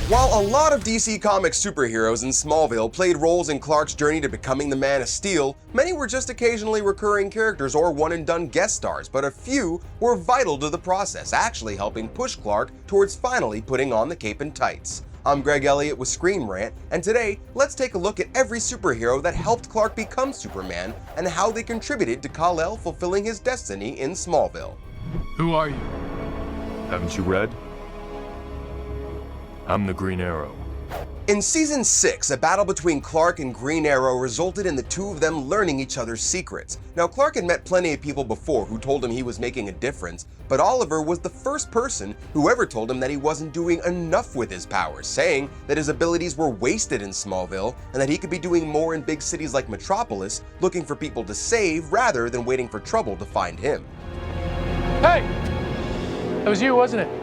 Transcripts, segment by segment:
While a lot of DC Comics superheroes in Smallville played roles in Clark's journey to becoming the Man of Steel, many were just occasionally recurring characters or one-and-done guest stars, but a few were vital to the process, actually helping push Clark towards finally putting on the cape and tights. I'm Greg Elliott with Screen Rant, and today, let's take a look at every superhero that helped Clark become Superman and how they contributed to Kal-El fulfilling his destiny in Smallville. Who are you? Haven't you read? I'm the Green Arrow. In Season 6, a battle between Clark and Green Arrow resulted in the two of them learning each other's secrets. Now, Clark had met plenty of people before who told him he was making a difference, but Oliver was the first person who ever told him that he wasn't doing enough with his powers, saying that his abilities were wasted in Smallville and that he could be doing more in big cities like Metropolis, looking for people to save rather than waiting for trouble to find him. Hey! That was you, wasn't it?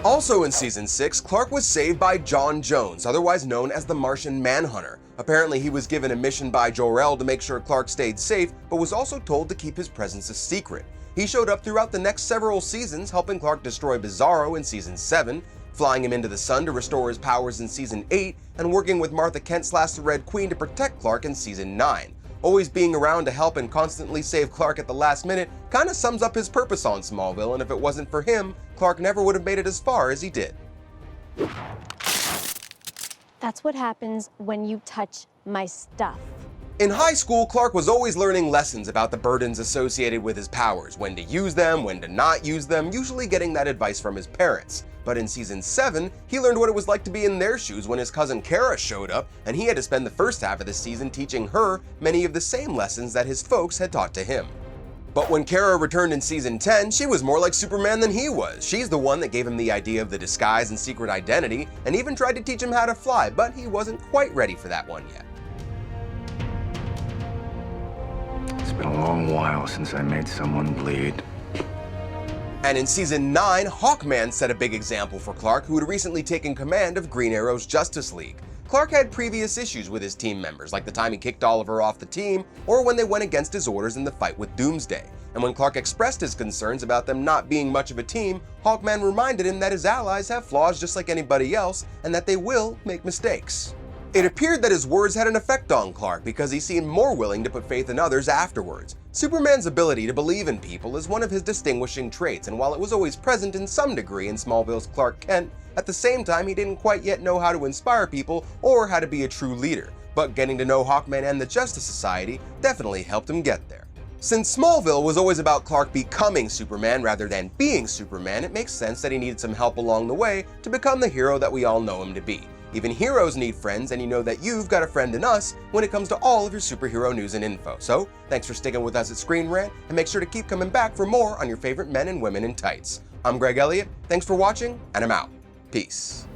Also in Season 6, Clark was saved by John Jones, otherwise known as the Martian Manhunter. Apparently he was given a mission by ZorEl to make sure Clark stayed safe, but was also told to keep his presence a secret. He showed up throughout the next several seasons, helping Clark destroy Bizarro in Season 7, flying him into the sun to restore his powers in Season 8, and working with Martha Kent / the Red Queen to protect Clark in Season 9. Always being around to help and constantly save Clark at the last minute kinda sums up his purpose on Smallville, and if it wasn't for him, Clark never would have made it as far as he did. That's what happens when you touch my stuff. In high school, Clark was always learning lessons about the burdens associated with his powers, when to use them, when to not use them, usually getting that advice from his parents. But in Season 7, he learned what it was like to be in their shoes when his cousin Kara showed up, and he had to spend the first half of the season teaching her many of the same lessons that his folks had taught to him. But when Kara returned in Season 10, she was more like Superman than he was. She's the one that gave him the idea of the disguise and secret identity, and even tried to teach him how to fly, but he wasn't quite ready for that one yet. It's been a long while since I made someone bleed. And in Season 9, Hawkman set a big example for Clark, who had recently taken command of Green Arrow's Justice League. Clark had previous issues with his team members, like the time he kicked Oliver off the team, or when they went against his orders in the fight with Doomsday. And when Clark expressed his concerns about them not being much of a team, Hawkman reminded him that his allies have flaws just like anybody else, and that they will make mistakes. It appeared that his words had an effect on Clark because he seemed more willing to put faith in others afterwards. Superman's ability to believe in people is one of his distinguishing traits, and while it was always present in some degree in Smallville's Clark Kent, at the same time he didn't quite yet know how to inspire people or how to be a true leader. But getting to know Hawkman and the Justice Society definitely helped him get there. Since Smallville was always about Clark becoming Superman rather than being Superman, it makes sense that he needed some help along the way to become the hero that we all know him to be. Even heroes need friends, and you know that you've got a friend in us when it comes to all of your superhero news and info. So, thanks for sticking with us at Screen Rant, and make sure to keep coming back for more on your favorite men and women in tights. I'm Greg Elliott, thanks for watching, and I'm out. Peace.